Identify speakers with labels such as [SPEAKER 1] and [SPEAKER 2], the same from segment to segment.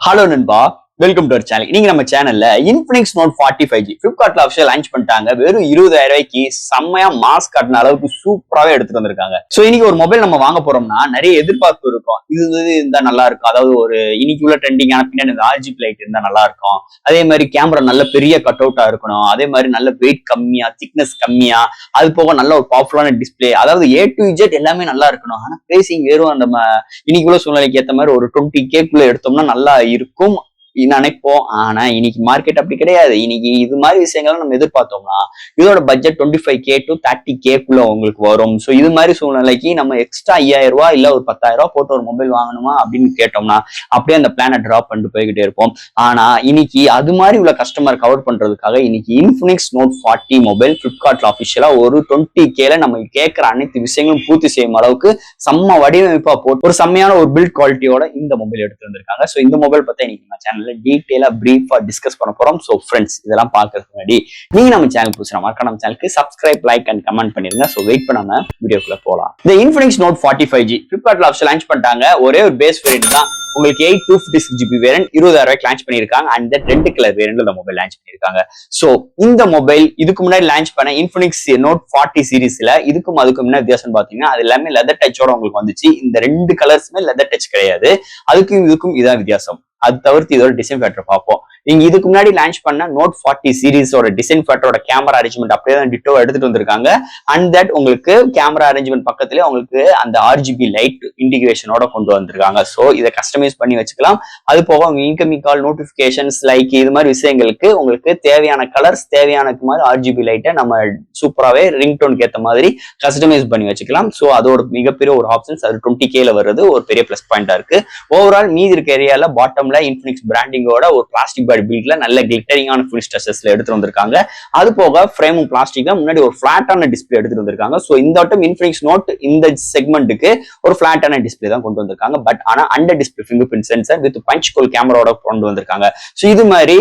[SPEAKER 1] Hello நண்பா, welcome to our channel. நீங்க நம்ம சேனல்ல இன்ஃபினிக்ஸ் நோட் 45G பிளிப்கார்ட்ல ஆஃபிஷியல் லான்ச் பண்ணிட்டாங்க. வெறும் 20,000 ரூபாய்க்கு செம்மையா மாஸ் காட்டின அளவுக்கு சூப்பராவே எடுத்துட்டு வந்திருக்காங்க. சோ இன்னைக்கு ஒரு மொபைல் நம்ம வாங்க போறோம்னா நிறைய எதிர்பார்ப்பு இருக்கும். இது இருந்தா நல்லா இருக்கும், அதாவது ஒரு இன்னைக்கு உள்ள ட்ரெண்டிங்கான பின்னாடி RGB லைட் இருந்தா நல்லா இருக்கும், அதே மாதிரி கேமரா நல்ல பெரிய கட் அவுட்டா இருக்கணும், அதே மாதிரி நல்ல வெயிட் கம்மியா, திக்னஸ் கம்மியா, அது போக நல்ல ஒரு பவர்ஃபுல்லான டிஸ்பிளே, அதாவது A to Z எல்லாமே நல்லா இருக்கணும். ஆனா பிரைசிங் வெறும் அந்த இன்னைக்கு உள்ள சூழ்நிலைக்கு ஏற்ற மாதிரி ஒரு 20K குள்ள எடுத்தோம்னா நல்லா இருக்கும் நினைப்போம். ஆனா இன்னைக்கு மார்க்கெட் அப்படி கிடையாது. இன்னைக்கு இது மாதிரி விஷயங்கள் நம்ம எதிர்பார்த்தோம்னா இதோட பட்ஜெட் 25K to 30K குள்ள உங்களுக்கு வரும். சோ இது மாதிரி சூழ்நிலைக்கு நம்ம எக்ஸ்ட்ரா 5,000 ரூபாய் இல்ல ஒரு 10,000 ரூபாய் போட்டு ஒரு மொபைல் வாங்கணுமா அப்படின்னு கேட்டோம்னா அப்படியே அந்த பிளானை டிராப் பண்ணிட்டு போய்கிட்டே இருப்போம். ஆனா இன்னைக்கு அது மாதிரி உள்ள கஸ்டமர் கவர் பண்றதுக்காக இன்னைக்கு இன்ஃபினிக்ஸ் நோட் 40 மொபைல் பிளிப்கார்ட்ல ஆஃபிஷியலா ஒரு 20K நம்ம கேட்கிற அனைத்து விஷயங்களும் பூர்த்தி செய்யும் அளவுக்கு செம்ம வடிவமைப்பா போட்டு ஒரு செம்மையான ஒரு பில்ட் குவாலிட்டியோட இந்த மொபைல் எடுத்து வந்திருக்காங்க. சோ இந்த மொபைல் பத்தி இன்னைக்கு நம்ம சேனல் டீடைலா பிரீஃபா டிஸ்கஸ் பண்ண போறோம். சோ ஃப்ரெண்ட்ஸ், இதெல்லாம் பாக்குறதுக்கு முன்னாடி நீங்க நம்ம சேனல் புதுசா மறக்காம நம்ம சேனலுக்கு சப்ஸ்கிரைப், லைக் அண்ட் கமெண்ட் பண்ணிருங்க. சோ வெயிட் பண்ணாம வீடியோக்குள்ள போலாம். இந்த இன்ஃபினிக்ஸ் நோட் 45G பிளிப்கார்ட்ல ஆஃபிஷியல் லான்ச் பண்ணிட்டாங்க. ஒரே ஒரு பேஸ் வேரியன்ட் தான் உங்களுக்கு 8/256GB வேரியன்ட் 20,000 ரூபாய்க்கு லான்ச் பண்ணிருக்காங்க. அண்ட் ரெண்டு கலர் வேரியன்ட்ல இந்த மொபைல் லான்ச் பண்ணிருக்காங்க. சோ இந்த மொபைல் இதுக்கு முன்னாடி லான்ச் பண்ண இன்ஃபினிக்ஸ் நோட் 40 சீரிஸ்ல இதுக்கும் அதுக்கும் என்ன வித்தியாசம் பாத்தீங்கன்னா, அது எல்லாமே லெதர் டச்சோட உங்களுக்கு வந்துச்சு. இந்த ரெண்டு கலர்ஸுமே லெதர் டச் கிடையாது. அதுக்கும் இதுக்கும் இதான் வித்தியாசம். அது தவிர்த்து இதோட டிசைன் ஃபேக்டர் பார்ப்போம். நீங்க இதுக்கு முன்னாடி லான்ச் பண்ண நோட் 40 சீரிஸோட டிசைன் ஃபேக்டரோட கேமரா அரேஞ்ச்மெண்ட் அப்படியே தான் டிட்டோ எடுத்துட்டு வந்திருக்காங்க. அண்ட் தட் உங்களுக்கு கேமரா அரேஞ்ச்மெண்ட் பக்கத்துலயே உங்களுக்கு அந்த RGB லைட் இன்டிகிரேஷனோட கொண்டு வந்திருக்காங்க. சோ இதை கஸ்டமைஸ் பண்ணி வச்சுக்கலாம். அது போக உங்க இன்கமிங் கால் நோட்டிபிகேஷன்ஸ் லைக் இது மாதிரி விஷயங்களுக்கு உங்களுக்கு தேவையான கலர்ஸ் தேவையான மாதிரி RGB லைட்டை நம்ம சூப்பராகவே ரிங் டோனுக்கு ஏற்ற மாதிரி கஸ்டமைஸ் பண்ணி வச்சுக்கலாம். சோ அதோட மிகப்பெரிய ஒரு ஆப்ஷன்ஸ் அது 20Kல வருது ஒரு பெரிய பிளஸ் பாயிண்டா இருக்கு. ஓவரால் மீதி இருக்க ஏரியால பாட்டம் இன்ஃபினிக்ஸ் பிராண்டிங்கோட ஒரு பிளாஸ்டிக் பாடி பில்ட்ல நல்ல கிளிட்டரிங்கான ஃபுல் ஸ்ட்ரெச்சஸ்ல எடுத்து வந்திருக்காங்க. அது போக ஃப்ரேமும் பிளாஸ்டிக்ல முன்னாடி ஒரு பிளாட்டான டிஸ்பிளே எடுத்துட்டு வந்திருக்காங்க. சோ இந்த வட்டம் இன்ஃபினிக்ஸ் நோட் இந்த செக்மெண்ட்டுக்கு ஒரு பிளாட்டான டிஸ்பிளே தான் கொண்டு வந்திருக்காங்க. பட் ஆனா under display fingerprint sensor with punch hole கேமராவோட கொண்டு வந்திருக்காங்க. சோ இது மாதிரி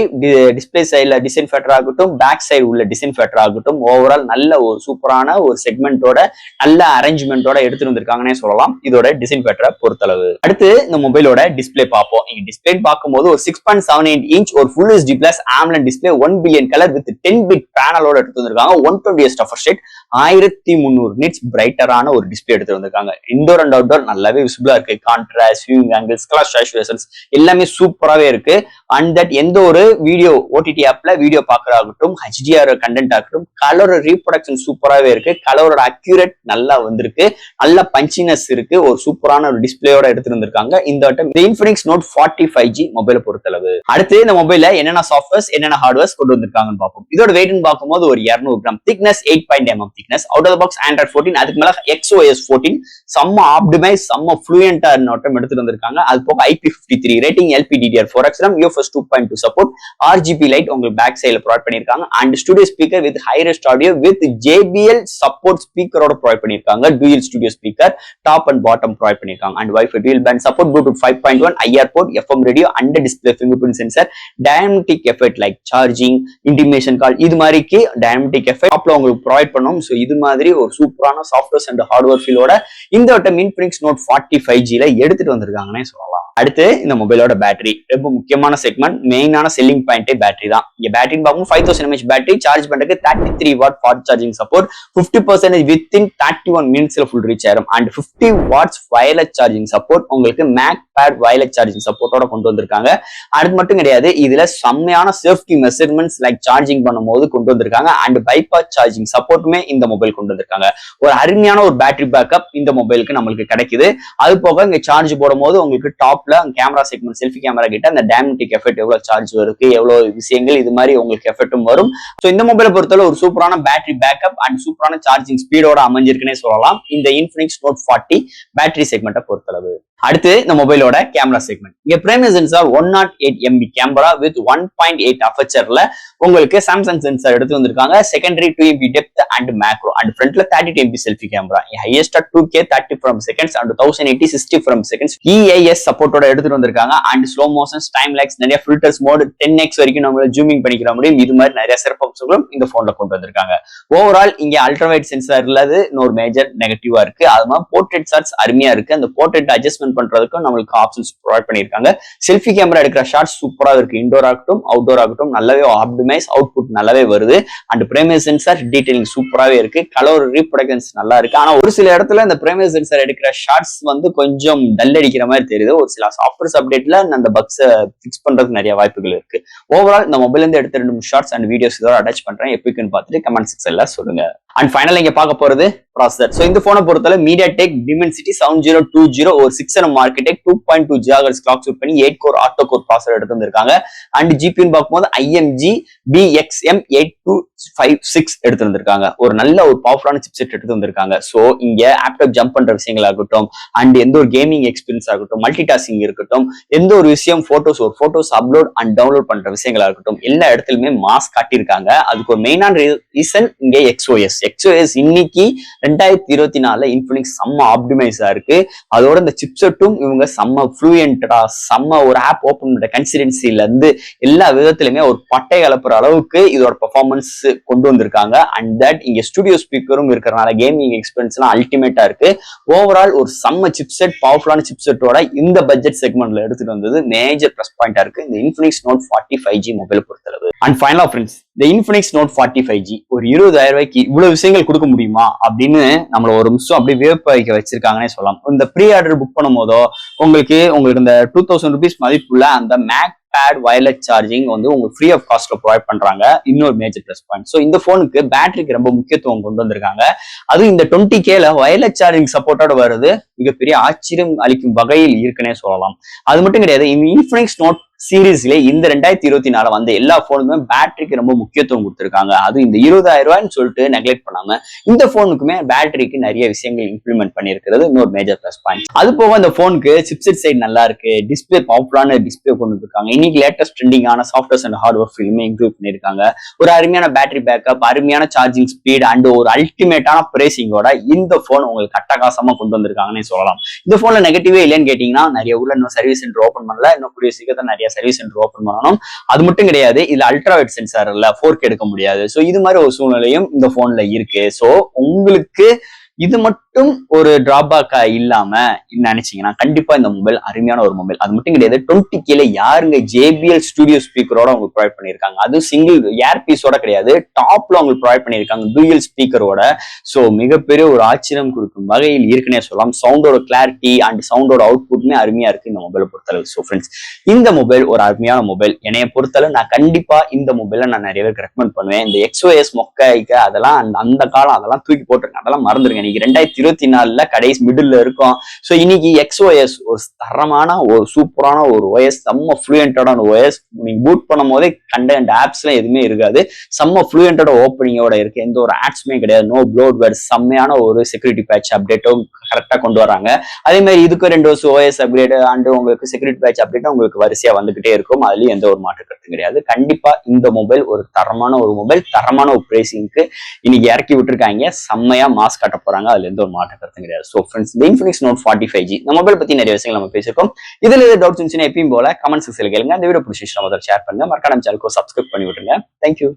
[SPEAKER 1] டிஸ்பிளே சைட்ல டிசைன் ஃபேக்டர் ஆகட்டும், பேக் சைடு உள்ள டிசைன் ஃபேக்டர் ஆகட்டும், ஓவரால் நல்ல ஒரு சூப்பரான ஒரு செக்மெண்டோட நல்ல அரேஞ்ச்மெண்டோட எடுத்துட்டு வந்திருக்காங்கன்னே சொல்லலாம் இதோட டிசைன் ஃபேக்டரை பொறுத்தளவு. அடுத்து இந்த மொபைலோட டிஸ்பிளே பார்ப்போம். நீங்க டிஸ்பிளே பார்க்கும்போது ஒரு 6.78 இன்ச் ஒரு full HD plus AMOLED display 1 billion colour with 10 bit பேனலோட எடுத்து வந்திருக்காங்க. 120Hz டஃபர் ஸ்டேட் 1300 நிட்ஸ் பிரைட்டரான ஒரு டிஸ்பிளே எடுத்து வந்திருக்காங்க. இன்டோர் அண்ட் அவுட்டோர் நல்லாவே விசிபிளா இருக்கு. கான்ட்ராஸ்ட், வியூவிங் ஆங்கிள்ஸ், கலர் சாச்சுரேஷன்ஸ் எல்லாமே சூப்பராகவே இருக்கு. அண்ட் தட் எந்த ஒரு வீடியோ OTT ஆப்ல வீடியோ பார்க்கறாகட்டும், HDR கண்டென்ட் ஆகட்டும், கலர் ரீப்ரொடக்ஷன் சூப்பராகவே இருக்கு. கலரோட அக்யூரேட் நல்லா வந்திருக்கு. நல்ல பஞ்சினஸ் இருக்கு. ஒரு சூப்பரான ஒரு டிஸ்பிளேயோட எடுத்து வந்திருக்காங்க இந்த வட்டம் இன்ஃபினிக்ஸ் நோட் 45G மொபைலை பொறுத்தளவு. அடுத்து இந்த மொபைல என்னென்ன சாஃப்ட்வேர்ஸ் என்னென்ன ஹார்ட்வேர்ஸ் கொண்டு வந்திருக்காங்கன்னு பார்ப்போம். இதோட வெயிட்னு பார்க்கும்போது ஒரு 200 gram, thickness 8.0 thickness, out of the box Android 14, அதுக்கு மேல XOS 14, செம்ம ஆப்டிமைஸ் செம்ம ஃப்ளூயண்டா நோட்டம் எடுத்துட்டு வந்திருக்காங்க. அது போக IP53 rating, LPDDR4X RAM, UFS 2.2 support, RGB light உங்களுக்கு பேக் சைடுல ப்ரொவைட் பண்ணிருக்காங்க. And studio speaker with highest audio with JBL support ஸ்பீக்கரோட ப்ரொவைட் பண்ணிருக்காங்க. Dual studio speaker top and bottom provide பண்ணிருக்காங்க. And Wi-Fi dual band support, Bluetooth 5.1, IR port, FM radio, under display fingerprint sensor, dynamic effect like charging, intimation call இது மாதிரிக்கு dynamic effect டாப்ல உங்களுக்கு provide பண்ணும். So இது மாதிரி ஒரு சூப்பரான சாஃப்ட்வேர்ஸ் அண்ட் ஹார்ட்வேர் ஃபீலோட இந்த வட்டம் இன்ஃபினிக்ஸ் நோட் 45Gல எடுத்துட்டு வந்திருக்காங்கன்னே சொல்லலாம். அடுத்து இந்த மொபைலோட பேட்டரி ரொம்ப முக்கியமான செக்மெண்ட், மெயினான செல்லிங் பாயிண்டே பேட்டரி தான். இங்க பேட்டரின்னு பார்க்கும் 5000 mAh பேட்டரி, சார்ஜ் பண்றதுக்கு 33 watt fast charging support, 50% within 31 மினிட்ஸ்ல ஃபுல் ரீச் ஆயிரும். And 50 watts wireless charging support உங்களுக்கு மேக் பேட் வயர்லெஸ் சார்ஜிங் சப்போர்ட்டோட கொண்டு வந்திருக்காங்க. அது மட்டும் கிடையாது, இதுல செம்மையான சேஃப்டி மெஷர்மெண்ட்ஸ் லைக் சார்ஜிங் பண்ணும்போது கொண்டு வந்திருக்காங்க. அண்ட் பைபாஸ் சார்ஜிங் சப்போர்ட்டுமே இந்த மொபைல் கொண்டு வந்திருக்காங்க. ஒரு அருமையான ஒரு பேட்டரி பேக்கப் இந்த மொபைலுக்கு நம்மளுக்கு கிடைக்குது. அது போக இங்க சார்ஜ் போடும் போது உங்களுக்கு டாப்ல கேமரா செக்மெண்ட் செல்ஃபி கேமரா கிட்ட அந்த டைனமிக் எஃபெக்ட் எவ்வளவு சார்ஜ் இருக்கு, எவ்வளவு விஷயங்கள் இது மாதிரி உங்களுக்கு எஃபெக்டும் வரும். சோ இந்த மொபைலை பொறுத்தவரை ஒரு சூப்பரான பேட்டரி பேக்கப் அண்ட் சூப்பரான சார்ஜிங் ஸ்பீடோட அமைஞ்சிருக்குன்னே சொல்லலாம் இந்த இன்ஃபினிக்ஸ் நோட் 40 பேட்டரி செக்மெண்ட்டை பொறுத்தளவு. அடுத்து இந்த மொபைலோட கேமரா செக்மெண்ட். இங்க primary sensor 108 MB camera with 1.8 அபர்ச்சர்ல உங்களுக்கு சாம்சங் சென்சார் எடுத்து வந்திருக்காங்க. Secondary 2 MB depth and macro and ஃப்ரண்ட்ல 32 MB selfie camera. Highest 2K 30 frames per second and 1080 60 frames per second EIS சப்போர்ட்டோட சப்போர்ட்டோட எடுத்துட்டு வந்திருக்காங்க. And slow motions, time lakhs, நிறைய ஃபில்டர்ஸ் மோட் 10x வரைக்கும் நம்மள ஜூமிங் பண்ணிக்கிற முடியும். இது மாதிரி நிறைய சிறப்பம்சங்களும் இந்த போன்ல கொண்டு வந்திருக்காங்க. ஓவரால் இங்க அல்ட்ராவைட் சென்சார் இல்லாத இன்னொரு மேஜர் நெகட்டிவா இருக்கு. அது மாதிரி போர்ட்ரேட் ஷாட்ஸ் அருமையா இருக்கு. அந்த போர்ட்ரேட் அட்ஜஸ்ட்மெண்ட் பண்றதுக்கும் நம்மளுக்கு ஆப்ஷன்ஸ் ப்ரொவைட் பண்ணிருக்காங்க. செல்ஃபி கேமரா எடுக்கிற ஷாட்ஸ் சூப்பரா இருக்கு. இன்டோர் ஆகட்டும் அவுட்டோர் ஆகட்டும் நல்லாவே ஆப்டிமைஸ், அவுட்புட் நல்லாவே வருது. அண்ட் பிரைமரி சென்சார் டீடைலிங் சூப்பராவே இருக்கு. கலர் ரீப்ரொடக்ஷன்ஸ் நல்லா இருக்கு. ஆனா ஒரு சில இடத்துல இந்த பிரைமரி சென்சார் எடுக்கிற ஷாட்ஸ் வந்து கொஞ்சம் டல் அடிக்கிற மாதிரி தெரியுது. ஒரு சில சாஃப்ட்வேர்ஸ் அப்டேட்ல அந்த பக்ஸை ஃபிக்ஸ் பண்றதுக்கு நிறைய வாய்ப்புகள் இருக்கு. ஓவரால் இந்த மொபைல் இருந்து எடுத்த 2 ஷார்ட்ஸ் அண்ட் வீடியோஸ் இதோட அட்டாச் பண்றேன். எப்படின்னு பார்த்துட்டு கமெண்ட் செக்ஷன்ல சொல்லுங்க. அண்ட் ஃபைனலா இங்க பார்க்க போறது ப்ராசஸர். சோ இந்த போனை பொறுத்தவரை MediaTek Dimensity 7020 ஒரு 6nm Architect 2.2 GHz clock suit பண்ணி 8 கோர் ஆக்டோ கோர் ப்ராசஸர் எடுத்து வந்திருக்காங்க. அண்ட் ஜிபின்னு பார்க்கும்போது IMG BXM 8256 எடுத்து வந்திருக்காங்க. ஒரு நல்ல ஒரு பவர்ஃபுல்லான சிப்செட் எடுத்து வந்திருக்காங்க. சோ இங்க ஆப்டாப் ஜம்ப் பண்ற விஷயங்கள் ஆகட்டும், அண்ட் எந்த ஒரு கேமிங் எக்ஸ்பீரியன்ஸ் ஆகட்டும், மல்டி டாஸ்கிங் இருக்கட்டும், எந்த ஒரு விஷயம் போட்டோஸ் அப்லோட் அண்ட் டவுன்லோட் பண்ற விஷயங்களா இருக்கட்டும், எல்லா இடத்துலயுமே மாஸ் காட்டியிருக்காங்க. அதுக்கு ஒரு மெயினான ரீசன் இங்க XOS இன்னைக்கு 2024 இன்ஃபினிக்ஸ் செம்ம ஆப்டிமைஸா இருக்கு. அதோட இந்த சிப்செட்டும் இவங்க செம்ம ஃப்ளூயன்டா, செம்ம ஒரு ஆப் ஓபன் பண்ற கன்சிடென்சில இருந்து எல்லா விதத்திலுமே ஒரு பட்டை கலப்புற அளவுக்கு இதோட பெர்ஃபார்மன்ஸ் கொண்டு வந்திருக்காங்க. அண்ட் தட் இங்க ஸ்டுடியோ ஸ்பீக்கரும் இருக்கிறனால கேமிங் எக்ஸ்பீரியன்ஸ் எல்லாம் அல்டிமேட்டா இருக்கு. ஓவரால் ஒரு செம்ம சிப்செட், பவர்ஃபுல்லான சிப்செட்டோட இந்த பட்ஜெட் செக்மெண்ட்ல எடுத்துட்டு வந்தது மேஜர் பிளஸ் பாயிண்டா இருக்கு இந்த இன்ஃபினிக்ஸ் நோட் 40 5G மொபைல் பொறுத்தளவு. அண்ட் ஃபைனலா ஃப்ரெண்ட்ஸ், இந்த இன்ஃபினிக்ஸ் நோட் 40 5G ஒரு 20,000 ரூபாய்க்கு இவ்வளவு விஷயங்கள் கொடுக்க முடியுமா அப்படின்னு நம்மள ஒரு நிமிஷம் அப்படியே வியப்ப வைக்க வச்சிருக்காங்கன்னே சொல்லலாம். இந்த ப்ரீ ஆர்டர் புக் பண்ணும் போதோ உங்களுக்கு இந்த 2000 ரூபீஸ் மதிப்புள்ள அந்த மேக் பேட் வயர்லெஸ் சார்ஜிங் வந்து உங்களுக்கு ஃப்ரீ ஆஃப் காஸ்ட்ல ப்ரொவைட் பண்றாங்க. இன்னொரு மேஜர் பிளஸ் பாயிண்ட். ஸோ இந்த போனுக்கு பேட்டரிக்கு ரொம்ப முக்கியத்துவம் கொண்டு வந்திருக்காங்க. அதுவும் இந்த 20Kல வயர்லெஸ் சார்ஜிங் சப்போர்ட்டோட வருது மிகப்பெரிய ஆச்சரியம் அளிக்கும் வகையில் இருக்குன்னே சொல்லலாம். அது மட்டும் கிடையாது, இந்த இன்ஃபினிக்ஸ் நோட் சீரீஸ்ல இந்த 2024 வந்த எல்லா போனுக்குமே பேட்டரிக்கு ரொம்ப முக்கியத்துவம் கொடுத்திருக்காங்க. அது இந்த 20,000 ரூபாய்ன்னு சொல்லிட்டு நெக்லெக்ட் பண்ணாம இந்த போனுக்குமே பேட்டரிக்கு நிறைய விஷயங்கள் இம்ப்ளிமெண்ட் பண்ணிருக்கிறது இன்னொரு மேஜர் பிளஸ் பாயிண்ட். அது போக இந்த போனுக்கு சிப்செட் சைடு நல்லா இருக்கு. டிஸ்பிளே பவர்ஃபுல்லான டிஸ்பிளே கொண்டு வந்திருக்காங்க. இன்னைக்கு லேட்டஸ்ட் ட்ரெண்டிங்கான சாஃப்ட்வேர்ஸ் அண்ட் ஹார்ட்வேர் ஃபீல்டுமே இம்ப்ரூவ் பண்ணிருக்காங்க. ஒரு அருமையான பேட்டரி பேக்கப், அருமையான சார்ஜிங் ஸ்பீட் அண்ட் ஒரு அல்டிமேட்டான பிரைசிங்கோட இந்த போன் உங்களுக்கு அட்டகாசமா கொண்டு வந்திருக்காங்கன்னு சொல்லலாம். இந்த போன்ல நெகட்டிவே இல்லைன்னு கேட்டீங்கன்னா, நிறைய ஊர்ல இன்னும் சர்வீஸ் சென்டர் ஓபன் பண்ணல. இன்னும் கூடிய சீக்கிரத்தில் நிறைய சர்வீஸ் சென்டர் ஓபன் பண்ணணும். அது மட்டும் கிடையாது, இதுல அல்ட்ராவைட் சென்சார் இல்ல 4K எடுக்க முடியாது. சோ இது மாதிரி ஒரு சூழ்நிலையும் இந்த போன்ல இருக்கு. சோ உங்களுக்கு இது மட்டும் ஒரு டிராபேக்கா இல்லாம நினைச்சீங்கன்னா கண்டிப்பா இந்த மொபைல் அருமையான ஒரு மொபைல். அது மட்டும் கிடையாது, 20Kல யாருங்க JBL ஸ்டுடியோ ஸ்பீக்கரோட உங்களுக்கு ப்ரொவைட் பண்ணிருக்காங்க. அது சிங்கிள் ஏர் பீஸோட கிடையாது, டாப்ல உங்களுக்கு ப்ரொவைட் பண்ணிருக்காங்க டூயல் ஸ்பீக்கரோட. சோ மிகப்பெரிய ஒரு ஆச்சரியம் கொடுக்கும் வகையில் இருக்குன்னே சொல்லலாம். சவுண்டோட கிளாரிட்டி அண்ட் சவுண்டோட அவுட்புட்மே அருமையா இருக்கு இந்த மொபைலை பொறுத்தளவு. ஸோ ஃப்ரெண்ட்ஸ், இந்த மொபைல் ஒரு அருமையான மொபைல். என்னைய பொறுத்தளவு நான் கண்டிப்பா இந்த மொபைலை நான் நிறைய பேருக்கு ரெக்கமெண்ட் பண்ணுவேன். இந்த XOS மொக்கைக்கு அதெல்லாம் அந்த காலம் அதெல்லாம் தூக்கி போட்டிருக்கேன், அதெல்லாம் மறந்துருங்க. இன்னைக்கு 2024 கடைசி மிடில் இருக்கும். ஸோ இன்னைக்கு XOS ஒரு தரமான ஒரு சூப்பரான ஒரு OS, செம்ம ஃப்ளூயன்டான OS. நீங்க பூட் பண்ணும் போதே கண்டென்ட் ஆப்ஸ்லாம் எதுவுமே இருக்காது. செம்ம ஃப்ளூயன்டோட ஓப்பனிங்கோட இருக்கு. எந்த ஒரு ஆட்ஸ்மே கிடையாது. No bloatware. செம்மையான ஒரு செக்யூரிட்டி பேட்ச் அப்டேட்டும் கரெக்டா கொண்டு வராங்க. அதே மாதிரி இதுக்கு 2 வருஷம் OS அப்டேட் அண்ட் உங்களுக்கு செக்யூரிட்டி பேட்ச் அப்டேட் உங்களுக்கு வரிசையா வந்துகிட்டே இருக்கும். அதுலயும் எந்த ஒரு மாற்று கருத்தும் கிடையாது. கண்டிப்பா இந்த மொபைல் ஒரு தரமான ஒரு மொபைல், தரமான ஒரு பிரைசிங்க்கு இன்னைக்கு இறக்கி விட்டுருக்காங்க. செம்மையா மாஸ் காட்ட போறாங்க. அதுல எந்த ஒரு மாற்று கருத்தும் கிடையாது. சோ ஃப்ரெண்ட்ஸ், இந்த இன்ஃபினிக்ஸ் நோட் 40 5G இந்த மொபைல் பத்தி நிறைய விஷயங்கள் நம்ம பேசியிருக்கோம். இதுல ஏதாவது டவுட்ஸ் இருந்துச்சுன்னா எப்பயும் போல கமெண்ட் செக்ஷன்ல கேளுங்க. இந்த வீடியோ பிடிச்சிருந்தா முதல்ல ஷேர் பண்ணுங்க. மறக்காம சேனலுக்கு சப்ஸ்கிரைப் பண்ணி விட்டுருங்க. தேங்க்யூ.